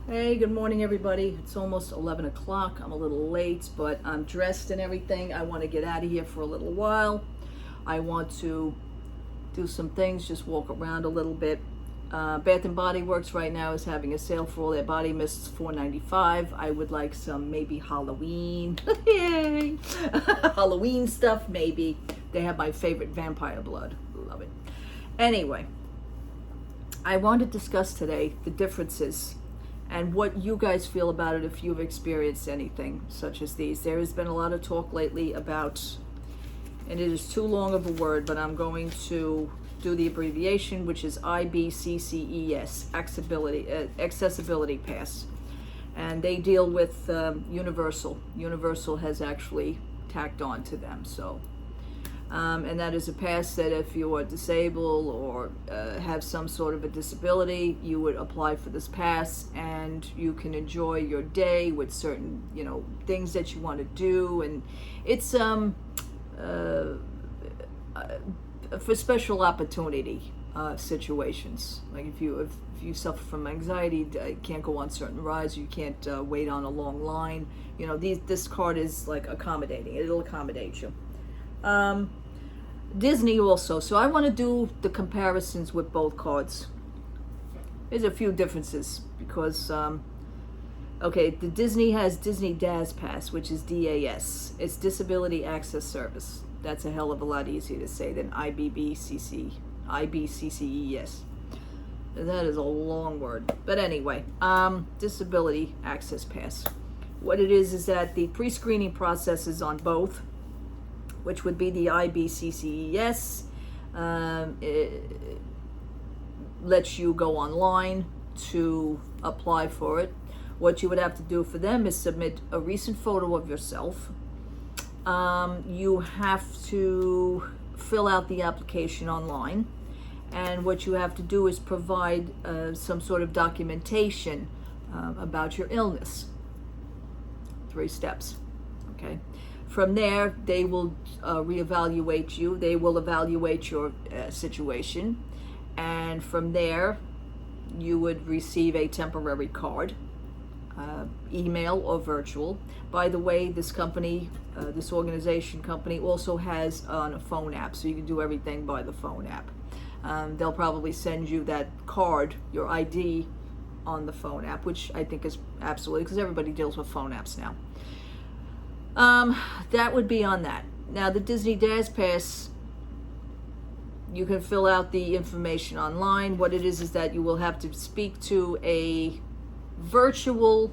Hey, good morning, everybody. It's almost 11 o'clock. I'm a little late, but I'm dressed and everything. I want to get out of here for a little while. I want to do some things, just walk around a little bit. Bath and Body Works right now is having a sale for all their body mists, $4.95. I would like some maybe Halloween, yay, Halloween stuff maybe. They have my favorite vampire blood. Love it. Anyway, I want to discuss today the differences and what you guys feel about it if you've experienced anything such as these. There has been a lot of talk lately about, and it is too long of a word, but I'm going to do the abbreviation, which is IBCCES, Accessibility Pass. And they deal with Universal. Universal has actually tacked on to them. So, and that is a pass that if you are disabled or have some sort of a disability, you would apply for this pass and you can enjoy your day with certain, things that you want to do. And it's for special opportunity situations. Like if you suffer from anxiety, can't go on certain rides, you can't wait on a long line. This card is like accommodating. It'll accommodate you. Disney also. So I want to do the comparisons with both cards. There's a few differences because, the Disney has Disney DAS Pass, which is DAS. It's Disability Access Service. That's a hell of a lot easier to say than IBCCES. That is a long word. But anyway, Disability Access Pass. What it is that the pre-screening process is on both, which would be the IBCCES. It lets you go online to apply for it. What you would have to do for them is submit a recent photo of yourself. You have to fill out the application online. And what you have to do is provide some sort of documentation about your illness. 3 steps, okay? From there, they will reevaluate you. They will evaluate your situation. And from there, you would receive a temporary card, email or virtual. By the way, this company, this organization company also has a phone app, so you can do everything by the phone app. They'll probably send you that card, your ID, on the phone app, which I think is absolutely, because everybody deals with phone apps now. That would be on that. Now, the Disney DAS Pass, you can fill out the information online. What it is that you will have to speak to a virtual,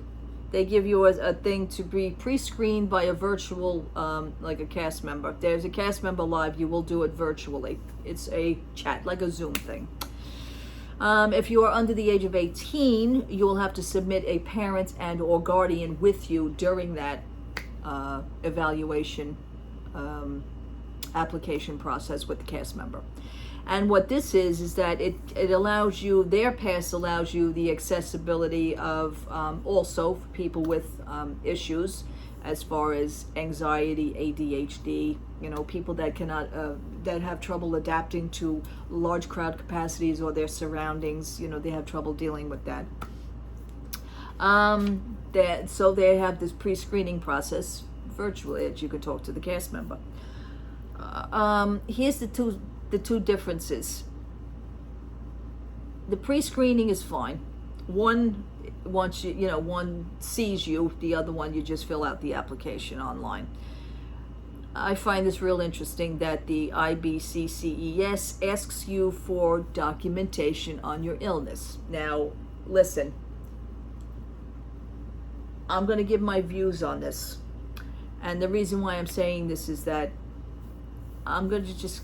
they give you a thing to be pre-screened by a virtual, like a cast member. If there's a cast member live, you will do it virtually. It's a chat, like a Zoom thing. If you are under the age of 18, you will have to submit a parent and or guardian with you during that evaluation application process with the cast member. And what this is that it allows you, their pass allows you the accessibility of also for people with issues as far as anxiety, ADHD, people that cannot, that have trouble adapting to large crowd capacities or their surroundings, they have trouble dealing with that. So they have this pre-screening process virtually that you can talk to the cast member. Here's the two differences. The pre-screening is fine. One sees you, the other one you just fill out the application online. I find this real interesting that the IBCCES asks you for documentation on your illness. Now, listen, I'm going to give my views on this. And the reason why I'm saying this is that I'm going to just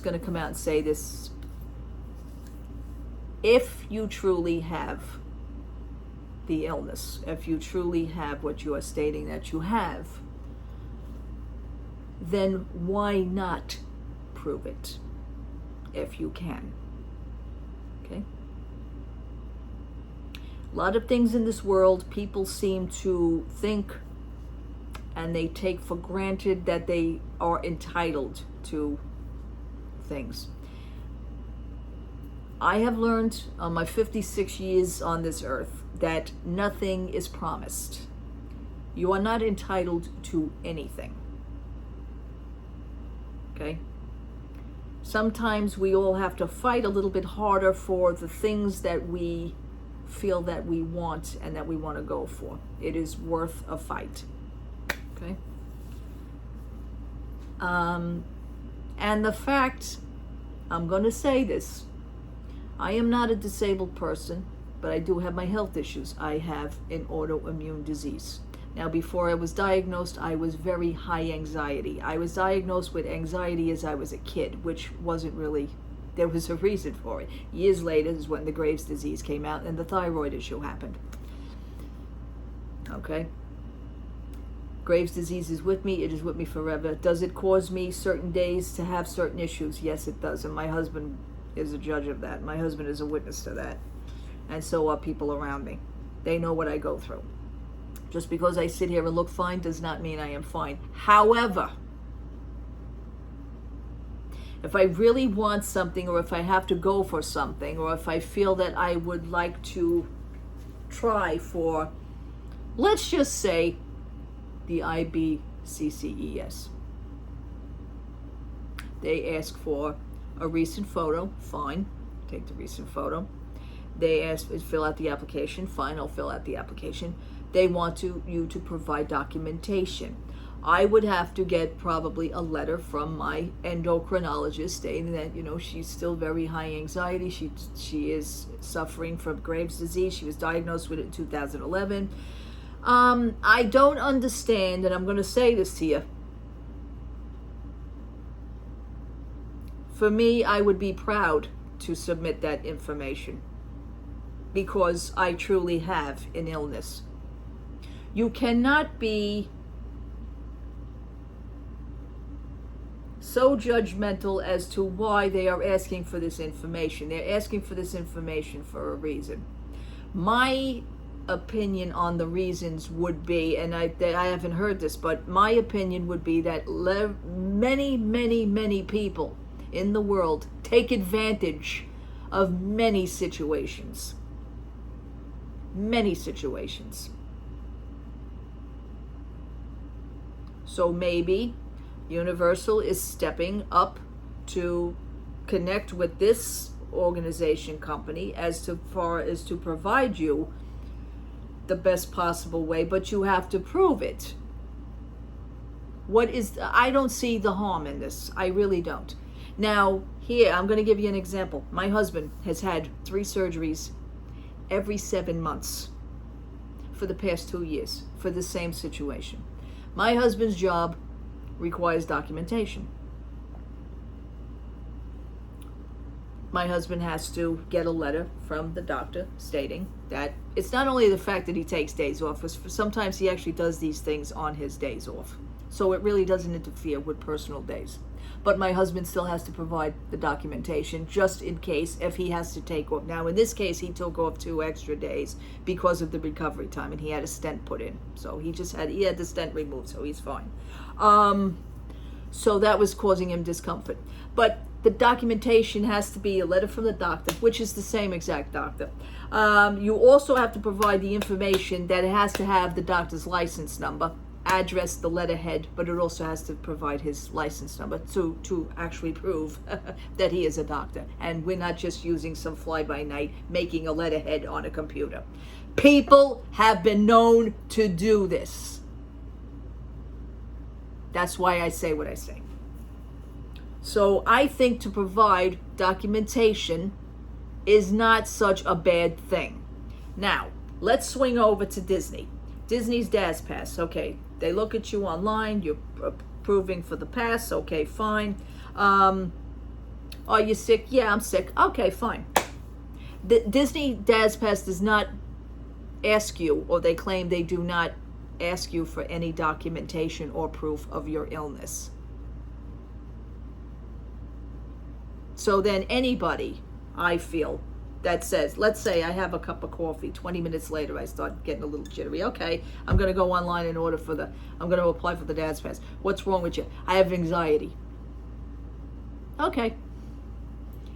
going to come out and say this. If you truly have the illness, if you truly have what you are stating that you have, then why not prove it if you can? Okay? A lot of things in this world, people seem to think and they take for granted that they are entitled to things. I have learned on my 56 years on this earth that nothing is promised. You are not entitled to anything. Okay? Sometimes we all have to fight a little bit harder for the things that we feel that we want and that we want to go for. It is worth a fight. Okay? And the fact, I'm going to say this, I am not a disabled person, but I do have my health issues. I have an autoimmune disease. Now, before I was diagnosed, I was very high anxiety. I was diagnosed with anxiety as I was a kid, which wasn't really, there was a reason for it. Years later is when the Graves' disease came out and the thyroid issue happened. Okay? Graves' disease is with me. It is with me forever. Does it cause me certain days to have certain issues? Yes, it does. And my husband is a judge of that. My husband is a witness to that. And so are people around me. They know what I go through. Just because I sit here and look fine does not mean I am fine. However, if I really want something, or if I have to go for something, or if I feel that I would like to try for, let's just say, the IBCCES. They ask for a recent photo, fine, take the recent photo. They ask to fill out the application, fine, I'll fill out the application. They want you to provide documentation. I would have to get probably a letter from my endocrinologist stating that, she's still very high anxiety. She is suffering from Graves' disease. She was diagnosed with it in 2011. I don't understand, and I'm going to say this to you. For me, I would be proud to submit that information because I truly have an illness. You cannot be so judgmental as to why they are asking for this information. They're asking for this information for a reason. My opinion on the reasons would be, and I haven't heard this, but my opinion would be that many people in the world take advantage of many situations. Many situations. So maybe Universal is stepping up to connect with this organization company as far as to provide you the best possible way, but you have to prove it. I don't see the harm in this. I really don't. Now, here, I'm going to give you an example. My husband has had 3 surgeries every 7 months for the past 2 years for the same situation. My husband's job requires documentation. My husband has to get a letter from the doctor stating that it's not only the fact that he takes days off, but sometimes he actually does these things on his days off. So it really doesn't interfere with personal days. But my husband still has to provide the documentation just in case if he has to take off. Now, in this case, he took off 2 extra days because of the recovery time, and he had a stent put in. So he had the stent removed, so he's fine. So that was causing him discomfort. But the documentation has to be a letter from the doctor, which is the same exact doctor. You also have to provide the information that it has to have the doctor's license number, address, the letterhead, but it also has to provide his license number to actually prove that he is a doctor. And we're not just using some fly-by-night making a letterhead on a computer. People have been known to do this. That's why I say what I say. So I think to provide documentation is not such a bad thing. Now, let's swing over to Disney. Disney's DAS Pass. Okay, they look at you online. You're approving for the pass. Okay, fine. Are you sick? Yeah, I'm sick. Okay, fine. The Disney DAS Pass does not ask you, or they claim they do not ask you for any documentation or proof of your illness. So then anybody, I feel, that says, let's say I have a cup of coffee, 20 minutes later I start getting a little jittery. Okay, I'm going to go online and I'm going to apply for the DAS Pass. What's wrong with you? I have anxiety. Okay.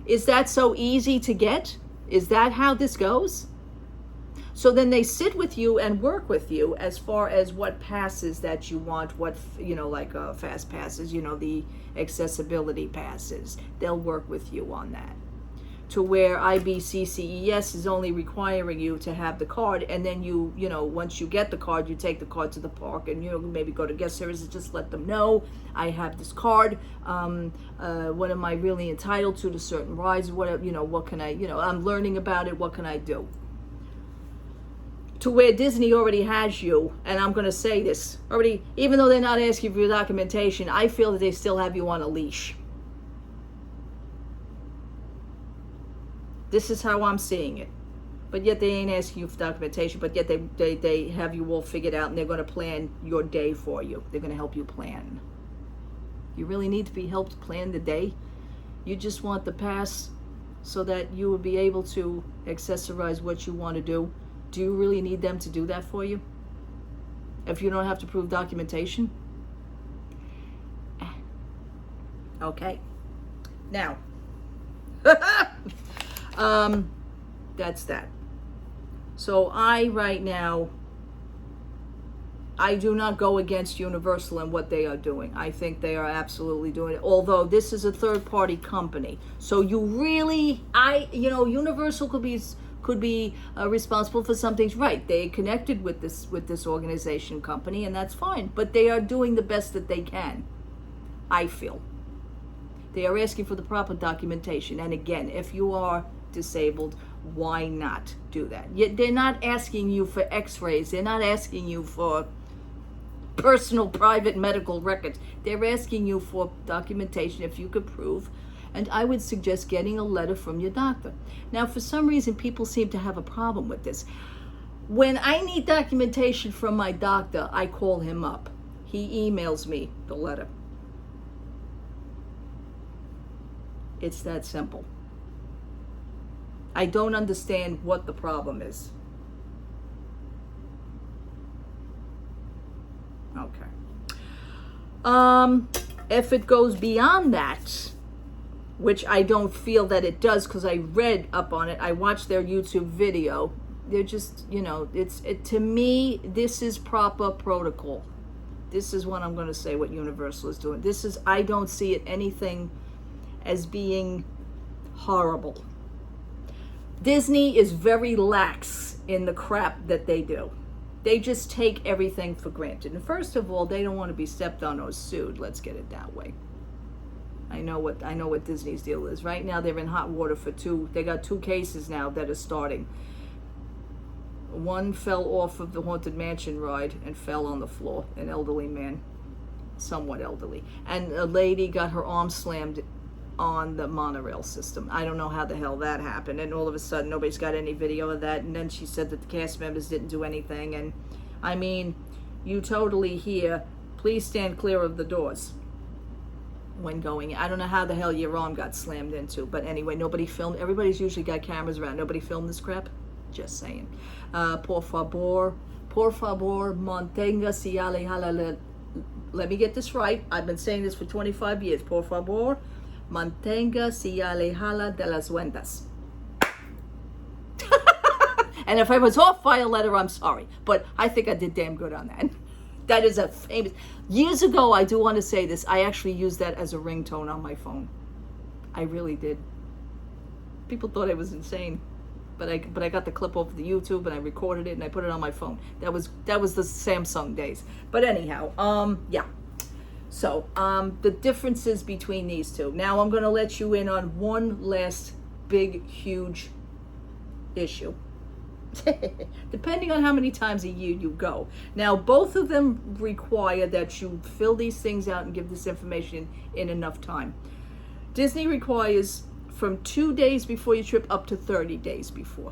Is that so easy to get? Is that how this goes? So then they sit with you and work with you as far as what passes that you want, what, like fast passes, the accessibility passes. They'll work with you on that. To where IBCCES is only requiring you to have the card, and then once you get the card, you take the card to the park, and maybe go to guest services, just let them know, I have this card. What am I really entitled to certain rides? What can I? I'm learning about it. What can I do? To where Disney already has you, and I'm going to say this already, even though they're not asking for your documentation, I feel that they still have you on a leash. This is how I'm seeing it. But yet they ain't asking you for documentation, but yet they have you all figured out, and they're going to plan your day for you. They're going to help you plan. You really need to be helped plan the day. You just want the pass so that you will be able to accessorize what you want to do. Do you really need them to do that for you? If you don't have to prove documentation? Okay. Now, that's that. So right now, I do not go against Universal and what they are doing. I think they are absolutely doing it. Although this is a third-party company, so you really, Universal could be responsible for some things. Right? They connected with this organization company, and that's fine. But they are doing the best that they can. I feel they are asking for the proper documentation. And again, if you are disabled, why not do that? Yet they're not asking you for x-rays. They're not asking you for personal private medical records. They're asking you for documentation if you could prove, and I would suggest getting a letter from your doctor. Now, for some reason, people seem to have a problem with this. When I need documentation from my doctor, I call him up. He emails me the letter. It's that simple. I don't understand what the problem is. Okay. If it goes beyond that, which I don't feel that it does, because I read up on it, I watched their YouTube video. They're just, to me, this is proper protocol. This is what I'm going to say what Universal is doing. I don't see it anything as being horrible. Disney is very lax in the crap that they do. They just take everything for granted. And first of all, they don't want to be stepped on or sued. Let's get it that way. I know what Disney's deal is. Right now, they're in hot water for they got 2 cases now that are starting. One fell off of the Haunted Mansion ride and fell on the floor, an elderly man, somewhat elderly. And a lady got her arm slammed on the monorail system. I don't know how the hell that happened, and all of a sudden nobody's got any video of that. And then she said that the cast members didn't do anything. And I mean, you totally hear, please stand clear of the doors when going. I don't know how the hell your arm got slammed into, but anyway, nobody filmed. Everybody's usually got cameras around. Nobody filmed this crap. Just saying. Por favor, manténgase alejada. Let me get this right. I've been saying this for 25 years. Por favor, manténgase alejada de las ventas. And if I was off by a letter, I'm sorry. But I think I did damn good on that. That is a famous... Years ago, I do want to say this, I actually used that as a ringtone on my phone. I really did. People thought I was insane. But I got the clip off the YouTube, and I recorded it, and I put it on my phone. That was the Samsung days. But anyhow, yeah. So, the differences between these two. Now, I'm going to let you in on one last big, huge issue. Depending on how many times a year you go. Now, both of them require that you fill these things out and give this information in enough time. Disney requires from 2 days before your trip up to 30 days before.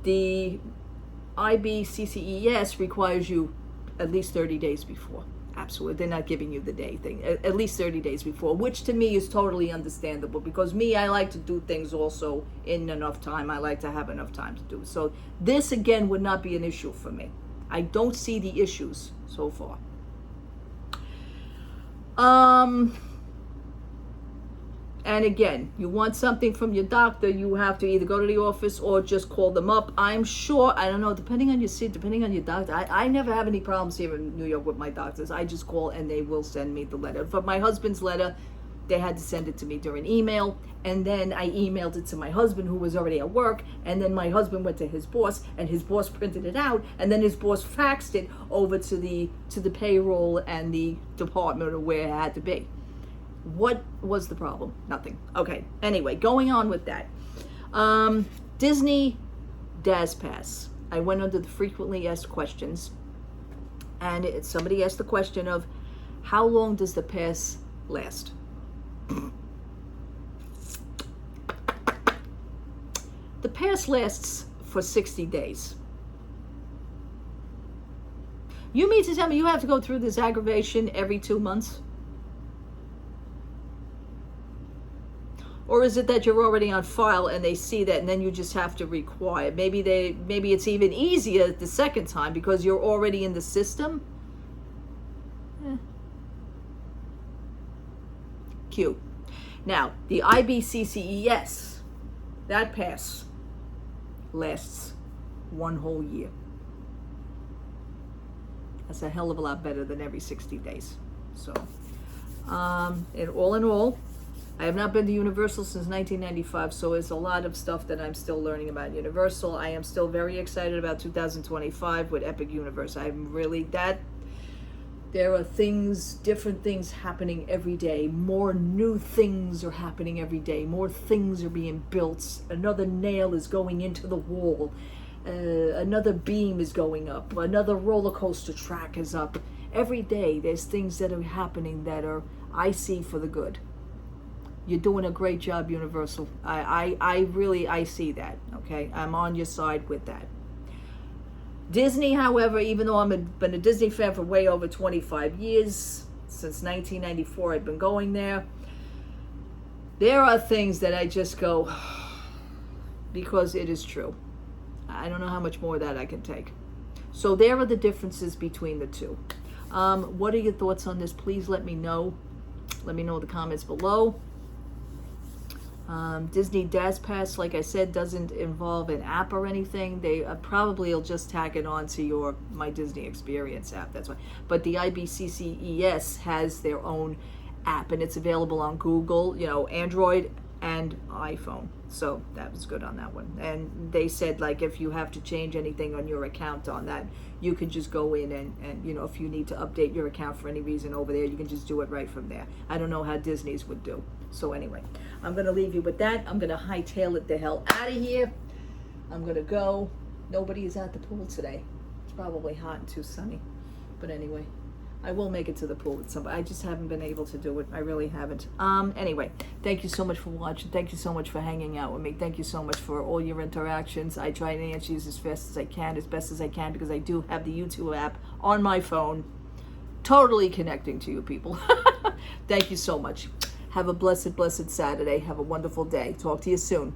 The IBCCES requires you at least 30 days before. Absolutely. They're not giving you the day thing. At least 30 days before, which to me is totally understandable, because I like to do things also in enough time. I like to have enough time to do it. So this, again, would not be an issue for me. I don't see the issues so far. And again, you want something from your doctor, you have to either go to the office or just call them up. I'm sure, I don't know, depending on your seat, depending on your doctor. I never have any problems here in New York with my doctors. I just call and they will send me the letter. For my husband's letter, they had to send it to me during email, and then I emailed it to my husband, who was already at work, and then my husband went to his boss, and his boss printed it out, and then his boss faxed it over to the payroll and the department, or where it had to be. What was the problem? Nothing. Okay, anyway, going on with that. Disney DAS Pass. I went under the frequently asked questions, and somebody asked the question of, how long does the pass last? The pass lasts for 60 days. You mean to tell me you have to go through this aggravation every 2 months? Or is it that you're already on file and they see that and then you just have to require? Maybe it's even easier the second time because you're already in the system? Cute. Now, the IBCCES, that pass lasts 1 whole year. That's a hell of a lot better than every 60 days. So, and all in all, I have not been to Universal since 1995, so there's a lot of stuff that I'm still learning about Universal. I am still very excited about 2025 with Epic Universe. I'm really, there are things, different things happening every day. More new things are happening every day. More things are being built. Another nail is going into the wall. Another beam is going up. Another roller coaster track is up. Every day there's things that are happening that I see for the good. You're doing a great job, Universal. I see that, okay? I'm on your side with that. Disney, however, even though I've been a Disney fan for way over 25 years, since 1994 I've been going there, there are things that I just go, because it is true. I don't know how much more of that I can take. So there are the differences between the two. What are your thoughts on this? Please let me know. Let me know in the comments below. Disney DAS Pass, like I said, doesn't involve an app or anything. They probably will just tack it on to your My Disney Experience app. That's why. But the IBCCES has their own app, and it's available on Google, Android and iPhone. So that was good on that one. And they said, like, if you have to change anything on your account on that, you can just go in and if you need to update your account for any reason over there, you can just do it right from there. I don't know how Disney's would do. So anyway, I'm going to leave you with that. I'm going to hightail it the hell out of here. I'm going to go. Nobody is at the pool today. It's probably hot and too sunny. But anyway, I will make it to the pool with somebody. I just haven't been able to do it. I really haven't. Anyway, thank you so much for watching. Thank you so much for hanging out with me. Thank you so much for all your interactions. I try to answer you as fast as I can, as best as I can, because I do have the YouTube app on my phone, totally connecting to you people. Thank you so much. Have a blessed, blessed Saturday. Have a wonderful day. Talk to you soon.